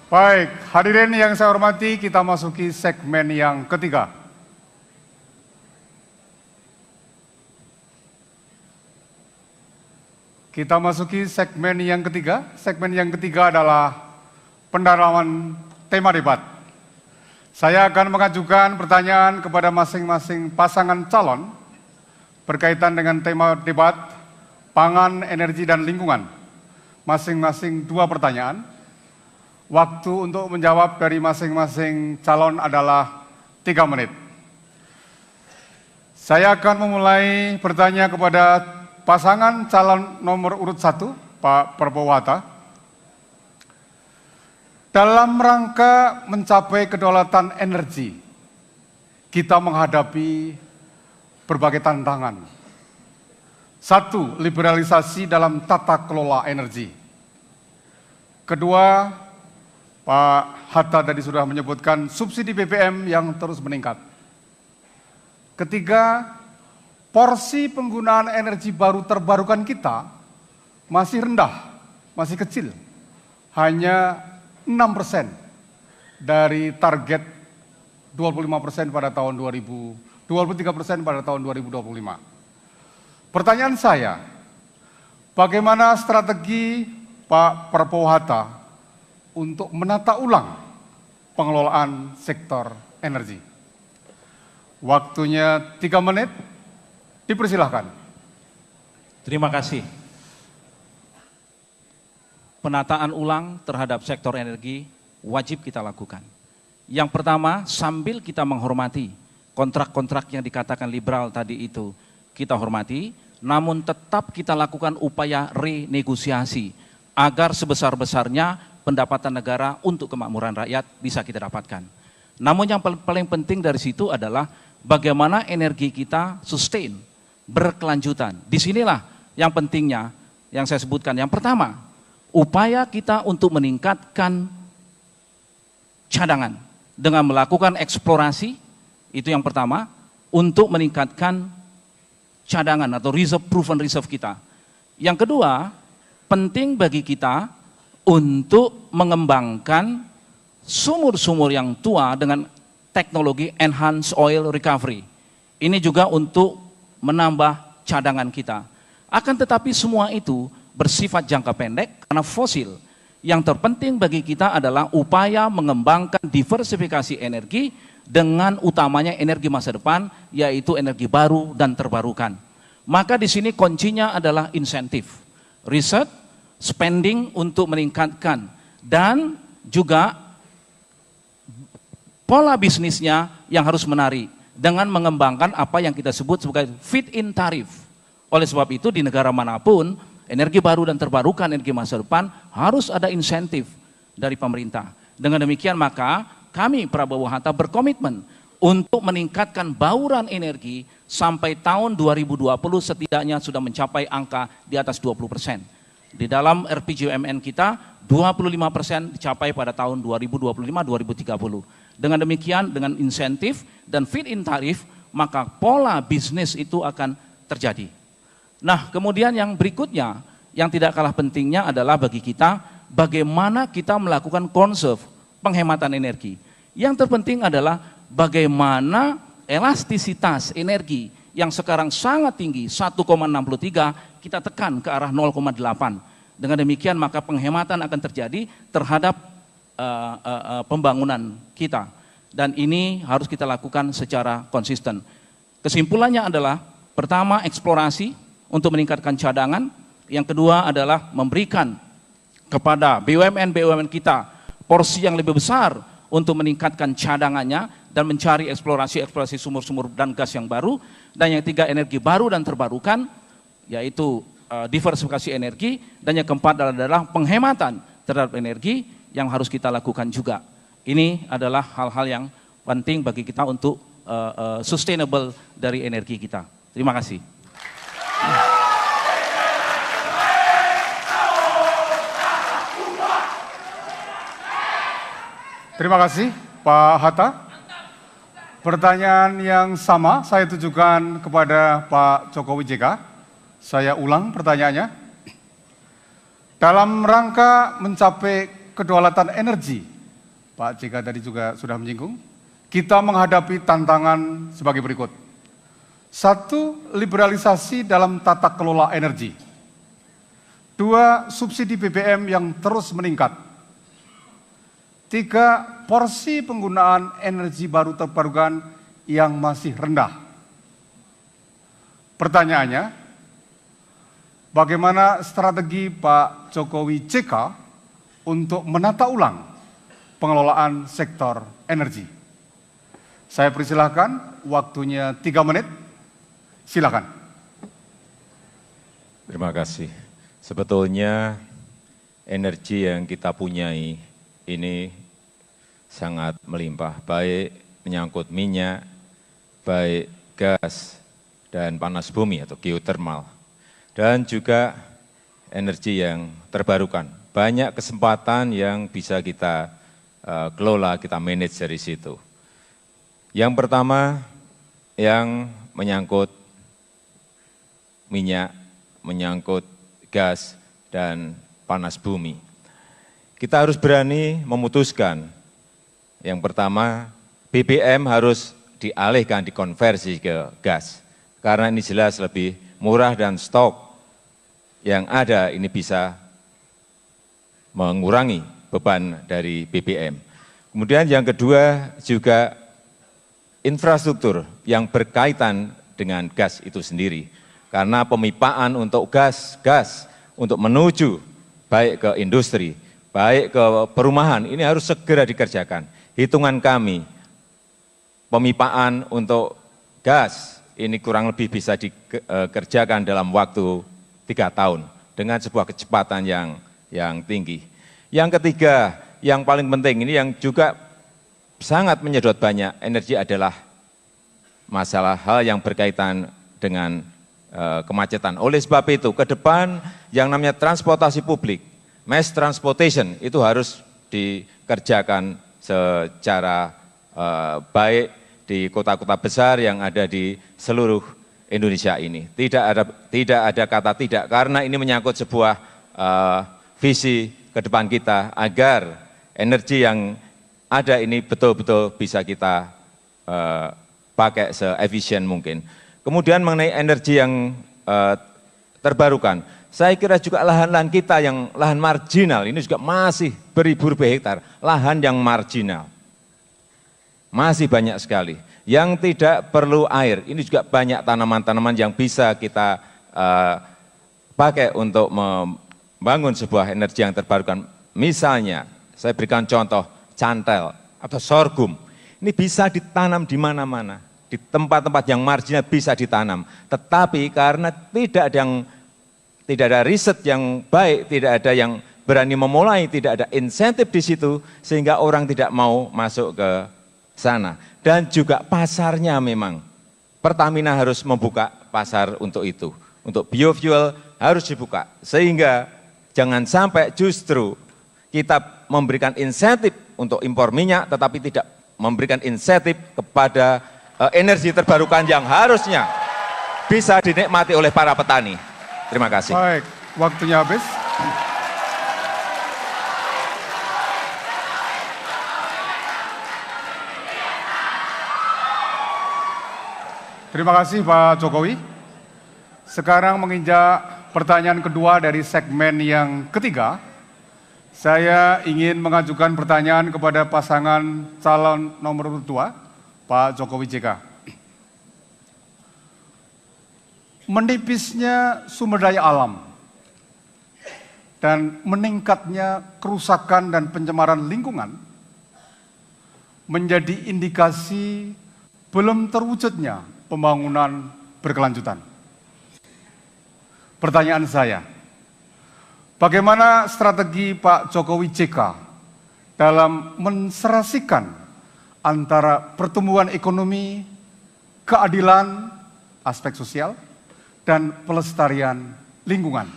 Baik, hadirin yang saya hormati, kita masuki segmen yang ketiga. Kita masuki segmen yang ketiga. Segmen yang ketiga adalah pendalaman tema debat. Saya akan mengajukan pertanyaan kepada masing-masing pasangan calon berkaitan dengan tema debat pangan, energi, dan lingkungan. Masing-masing 2 pertanyaan. Waktu untuk menjawab dari masing-masing calon adalah 3 menit. Saya akan memulai bertanya kepada pasangan calon nomor urut 1, Pak Prabowo Hatta. Dalam rangka mencapai kedaulatan energi, kita menghadapi berbagai tantangan. 1, liberalisasi dalam tata kelola energi. Kedua, Pak Hatta tadi sudah menyebutkan subsidi BBM yang terus meningkat. Ketiga, porsi penggunaan energi baru terbarukan kita masih rendah, masih kecil. Hanya 6% dari target 25% pada tahun 23% pada tahun 2025. Pertanyaan saya, bagaimana strategi Pak Prabowo Hatta untuk menata ulang pengelolaan sektor energi? Waktunya 3 menit, dipersilahkan. Terima kasih. Penataan ulang terhadap sektor energi wajib kita lakukan. Yang pertama, sambil kita menghormati kontrak-kontrak yang dikatakan liberal tadi itu, kita hormati, namun tetap kita lakukan upaya renegosiasi agar sebesar-besarnya pendapatan negara untuk kemakmuran rakyat bisa kita dapatkan. Namun yang paling penting dari situ adalah bagaimana energi kita sustain, berkelanjutan. Disinilah yang pentingnya yang saya sebutkan. Yang pertama, upaya kita untuk meningkatkan cadangan dengan melakukan eksplorasi, itu yang pertama, untuk meningkatkan cadangan atau proven reserve kita. Yang kedua, penting bagi kita untuk mengembangkan sumur-sumur yang tua dengan teknologi enhanced oil recovery. Ini juga untuk menambah cadangan kita. Akan tetapi semua itu bersifat jangka pendek karena fosil. Yang terpenting bagi kita adalah upaya mengembangkan diversifikasi energi dengan utamanya energi masa depan, yaitu energi baru dan terbarukan. Maka di sini kuncinya adalah insentif, riset, spending untuk meningkatkan, dan juga pola bisnisnya yang harus menarik dengan mengembangkan apa yang kita sebut sebagai feed-in tarif. Oleh sebab itu di negara manapun, energi baru dan terbarukan, energi masa depan harus ada insentif dari pemerintah. Dengan demikian maka kami Prabowo Hatta berkomitmen untuk meningkatkan bauran energi sampai tahun 2020 setidaknya sudah mencapai angka di atas 20%. Di dalam RPJMN kita 25% dicapai pada tahun 2025-2030. Dengan demikian, dengan insentif dan feed-in tarif, maka pola bisnis itu akan terjadi. Nah, kemudian yang berikutnya, yang tidak kalah pentingnya adalah bagi kita, bagaimana kita melakukan conserve, penghematan energi. Yang terpenting adalah bagaimana elastisitas energi yang sekarang sangat tinggi, 1,63, kita tekan ke arah 0,8. Dengan demikian maka penghematan akan terjadi terhadap pembangunan kita. Dan ini harus kita lakukan secara konsisten. Kesimpulannya adalah, pertama eksplorasi untuk meningkatkan cadangan. Yang kedua adalah memberikan kepada BUMN-BUMN kita porsi yang lebih besar untuk meningkatkan cadangannya dan mencari eksplorasi sumur-sumur dan gas yang baru. Dan yang ketiga, energi baru dan terbarukan, yaitu diversifikasi energi. Dan yang keempat adalah penghematan terhadap energi yang harus kita lakukan juga. Ini adalah hal-hal yang penting bagi kita untuk sustainable dari energi kita. Terima kasih. Terima kasih Pak Hatta. Pertanyaan yang sama saya tujukan kepada Pak Jokowi JK. Saya ulang pertanyaannya. Dalam rangka mencapai kedaulatan energi, Pak JK tadi juga sudah menyinggung, kita menghadapi tantangan sebagai berikut. Satu, liberalisasi dalam tata kelola energi. Dua, subsidi BBM yang terus meningkat. Tiga, porsi penggunaan energi baru terbarukan yang masih rendah. Pertanyaannya, bagaimana strategi Pak Jokowi JK untuk menata ulang pengelolaan sektor energi? Saya persilahkan, waktunya 3 menit. Silakan. Terima kasih. Sebetulnya energi yang kita punyai ini sangat melimpah, baik menyangkut minyak, baik gas dan panas bumi atau geotermal, dan juga energi yang terbarukan. Banyak kesempatan yang bisa kita kelola, kita manage dari situ. Yang pertama, yang menyangkut minyak, menyangkut gas, dan panas bumi. Kita harus berani memutuskan. Yang pertama, BBM harus dialihkan, dikonversi ke gas. Karena ini jelas lebih murah dan stok yang ada ini bisa mengurangi beban dari BBM. Kemudian yang kedua juga infrastruktur yang berkaitan dengan gas itu sendiri. Karena pemipaan untuk gas untuk menuju baik ke industri, baik ke perumahan, ini harus segera dikerjakan. Hitungan kami, pemipaan untuk gas ini kurang lebih bisa dikerjakan dalam waktu 3 tahun dengan sebuah kecepatan yang tinggi. Yang ketiga, yang paling penting ini yang juga sangat menyedot banyak energi adalah masalah hal yang berkaitan dengan kemacetan. Oleh sebab itu, ke depan yang namanya transportasi publik, mass transportation, itu harus dikerjakan secara baik di kota-kota besar yang ada di seluruh Indonesia ini. Tidak ada kata tidak, karena ini menyangkut sebuah visi ke depan kita agar energi yang ada ini betul-betul bisa kita pakai se-efisien mungkin. Kemudian mengenai energi yang terbarukan, saya kira juga lahan-lahan kita yang lahan marginal, ini juga masih beribu-ribu hektar, lahan yang marginal. Masih banyak sekali. Yang tidak perlu air, ini juga banyak tanaman-tanaman yang bisa kita pakai untuk membangun sebuah energi yang terbarukan. Misalnya, saya berikan contoh, cantel atau sorghum. Ini bisa ditanam di mana-mana. Di tempat-tempat yang marginal bisa ditanam, tetapi karena tidak ada riset yang baik, tidak ada yang berani memulai, tidak ada insentif di situ, sehingga orang tidak mau masuk ke sana. Dan juga pasarnya memang, Pertamina harus membuka pasar untuk itu, untuk biofuel harus dibuka, sehingga jangan sampai justru kita memberikan insentif untuk impor minyak, tetapi tidak memberikan insentif kepada energi terbarukan yang harusnya bisa dinikmati oleh para petani. Terima kasih. Baik, waktunya habis. Terima kasih Pak Jokowi. Sekarang menginjak pertanyaan kedua dari segmen yang ketiga. Saya ingin mengajukan pertanyaan kepada pasangan calon nomor 2, Pak Jokowi JK. Menipisnya sumber daya alam dan meningkatnya kerusakan dan pencemaran lingkungan menjadi indikasi belum terwujudnya pembangunan berkelanjutan. Pertanyaan saya, bagaimana strategi Pak Jokowi JK dalam menserasikan antara pertumbuhan ekonomi, keadilan, aspek sosial, dan pelestarian lingkungan?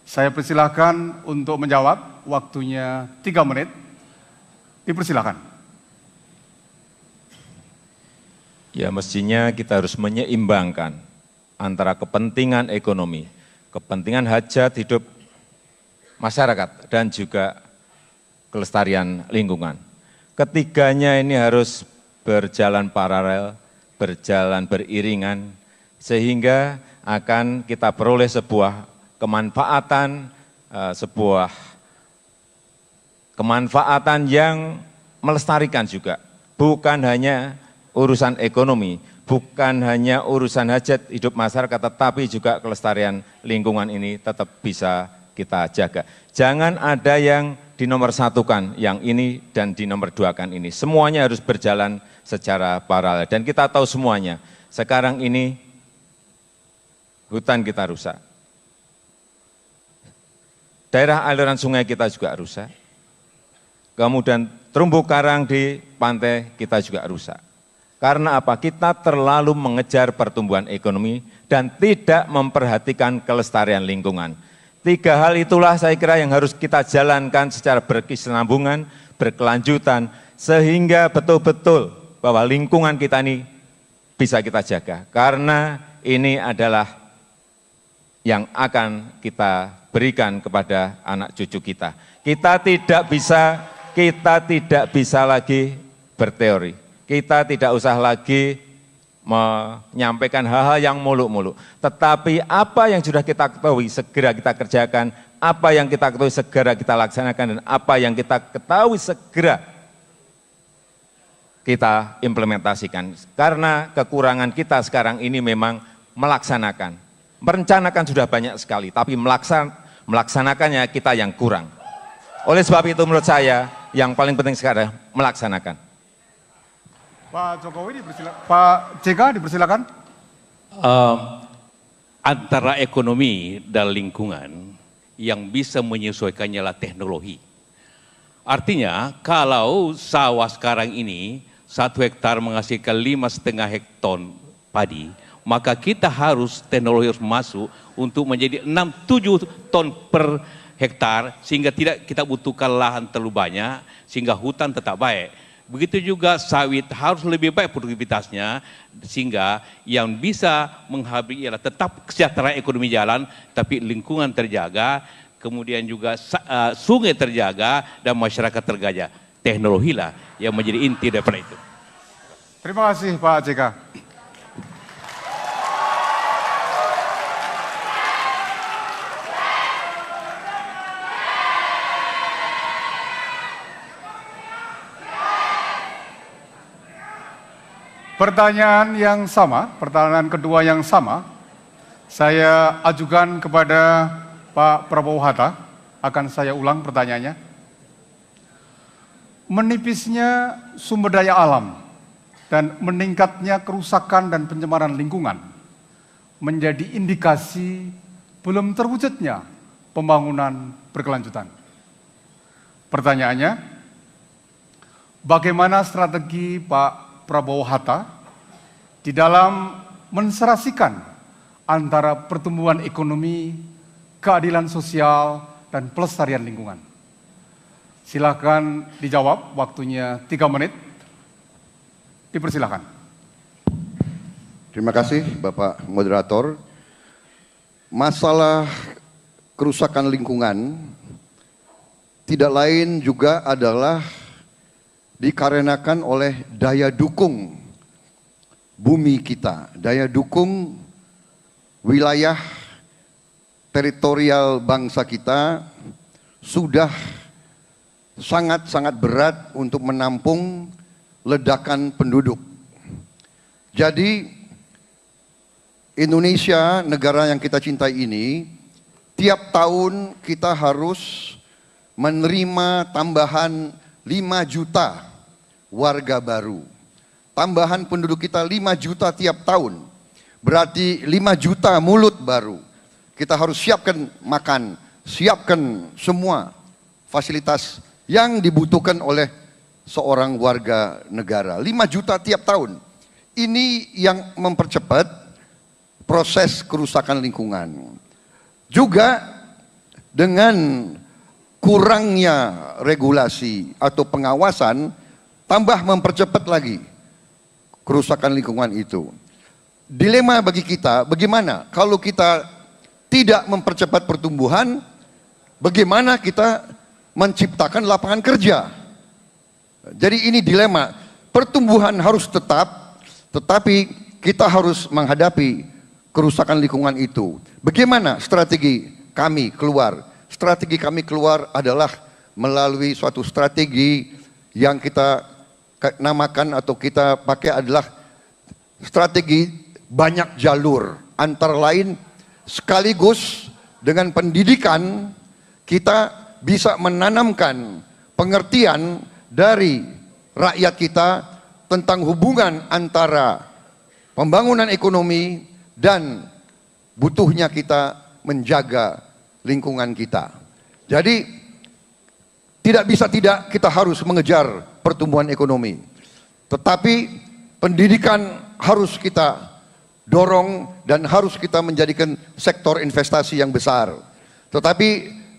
Saya persilahkan untuk menjawab, waktunya 3 menit. Dipersilahkan. Ya, mestinya kita harus menyeimbangkan antara kepentingan ekonomi, kepentingan hajat hidup masyarakat, dan juga kelestarian lingkungan. Ketiganya ini harus berjalan paralel, berjalan beriringan, sehingga akan kita peroleh sebuah kemanfaatan yang melestarikan juga. Bukan hanya urusan ekonomi, bukan hanya urusan hajat hidup masyarakat, tetapi juga kelestarian lingkungan ini tetap bisa kita jaga. Jangan ada yang dinomorsatukan yang ini dan dinomorduakan ini. Semuanya harus berjalan secara paralel. Dan kita tahu semuanya, sekarang ini hutan kita rusak. Daerah aliran sungai kita juga rusak. Kemudian terumbu karang di pantai kita juga rusak. Karena apa? Kita terlalu mengejar pertumbuhan ekonomi dan tidak memperhatikan kelestarian lingkungan. 3 hal itulah saya kira yang harus kita jalankan secara berkesinambungan, berkelanjutan, sehingga betul-betul bahwa lingkungan kita ini bisa kita jaga. Karena ini adalah yang akan kita berikan kepada anak cucu kita. Kita tidak bisa lagi berteori. Kita tidak usah lagi menyampaikan hal-hal yang muluk-muluk. Tetapi apa yang sudah kita ketahui segera kita kerjakan, apa yang kita ketahui segera kita laksanakan, dan apa yang kita ketahui segera kita implementasikan. Karena kekurangan kita sekarang ini memang melaksanakan. Merencanakan sudah banyak sekali, tapi melaksanakannya kita yang kurang. Oleh sebab itu menurut saya yang paling penting sekarang melaksanakan. Pak Jokowi dipersilakan. Pak JK dipersilakan. Antara ekonomi dan lingkungan yang bisa menyesuaikannya adalah teknologi. Artinya kalau sawah sekarang ini 1 hektar menghasilkan 5,5 hekton padi, maka kita harus teknologi harus masuk untuk menjadi 6-7 ton per hektar, sehingga tidak kita butuhkan lahan terlalu banyak, sehingga hutan tetap baik. Begitu juga sawit harus lebih baik produktivitasnya, sehingga yang bisa menghabis ialah tetap kesejahteraan ekonomi jalan, tapi lingkungan terjaga, kemudian juga sungai terjaga dan masyarakat terjaga. Teknologilah yang menjadi inti daripada itu. Terima kasih Pak JK. Pertanyaan yang sama, pertanyaan kedua yang sama, saya ajukan kepada Pak Prabowo Hatta. Akan saya ulang pertanyaannya. Menipisnya sumber daya alam dan meningkatnya kerusakan dan pencemaran lingkungan menjadi indikasi belum terwujudnya pembangunan berkelanjutan. Pertanyaannya, bagaimana strategi Pak Prabowo Hatta di dalam menserasikan antara pertumbuhan ekonomi, keadilan sosial, dan pelestarian lingkungan? Silakan dijawab, waktunya 3 menit. Dipersilakan. Terima kasih Bapak Moderator. Masalah kerusakan lingkungan tidak lain juga adalah dikarenakan oleh daya dukung bumi kita, daya dukung wilayah teritorial bangsa kita sudah sangat-sangat berat untuk menampung ledakan penduduk. Jadi Indonesia, negara yang kita cintai ini, tiap tahun kita harus menerima tambahan 5 juta warga baru. Tambahan penduduk kita 5 juta tiap tahun. Berarti 5 juta mulut baru. Kita harus siapkan makan, siapkan semua fasilitas yang dibutuhkan oleh seorang warga negara. 5 juta tiap tahun. Ini yang mempercepat proses kerusakan lingkungan. Juga dengan kurangnya regulasi atau pengawasan, tambah mempercepat lagi kerusakan lingkungan itu. Dilema bagi kita, bagaimana kalau kita tidak mempercepat pertumbuhan, bagaimana kita menciptakan lapangan kerja. Jadi ini dilema. Pertumbuhan harus tetap, tetapi kita harus menghadapi kerusakan lingkungan itu. Bagaimana strategi kami keluar? Strategi kami keluar adalah melalui suatu strategi yang kita namakan atau kita pakai adalah strategi banyak jalur. Antara lain sekaligus dengan pendidikan kita bisa menanamkan pengertian dari rakyat kita tentang hubungan antara pembangunan ekonomi dan butuhnya kita menjaga lingkungan kita. Jadi tidak bisa tidak kita harus mengejar pertumbuhan ekonomi. Tetapi pendidikan harus kita dorong dan harus kita menjadikan sektor investasi yang besar. Tetapi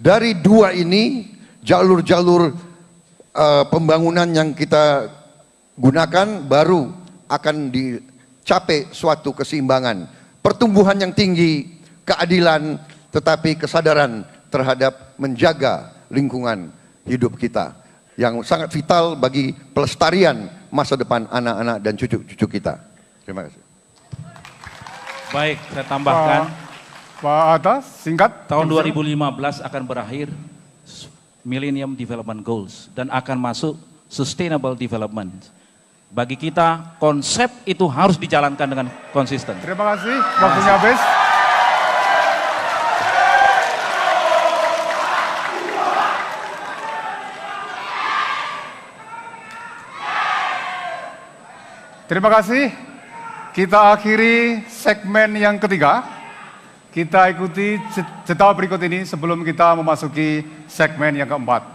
dari dua ini jalur-jalur pembangunan yang kita gunakan baru akan dicapai suatu keseimbangan. Pertumbuhan yang tinggi, keadilan, tetapi kesadaran terhadap menjaga lingkungan hidup kita yang sangat vital bagi pelestarian masa depan anak-anak dan cucu-cucu kita. Terima kasih. Baik, saya tambahkan. Pak Atta, singkat. Tahun 2015 akan berakhir Millennium Development Goals dan akan masuk Sustainable Development. Bagi kita, konsep itu harus dijalankan dengan konsisten. Terima kasih, waktunya habis. Terima kasih. Kita akhiri segmen yang ketiga. Kita ikuti jeda berikut ini sebelum kita memasuki segmen yang keempat.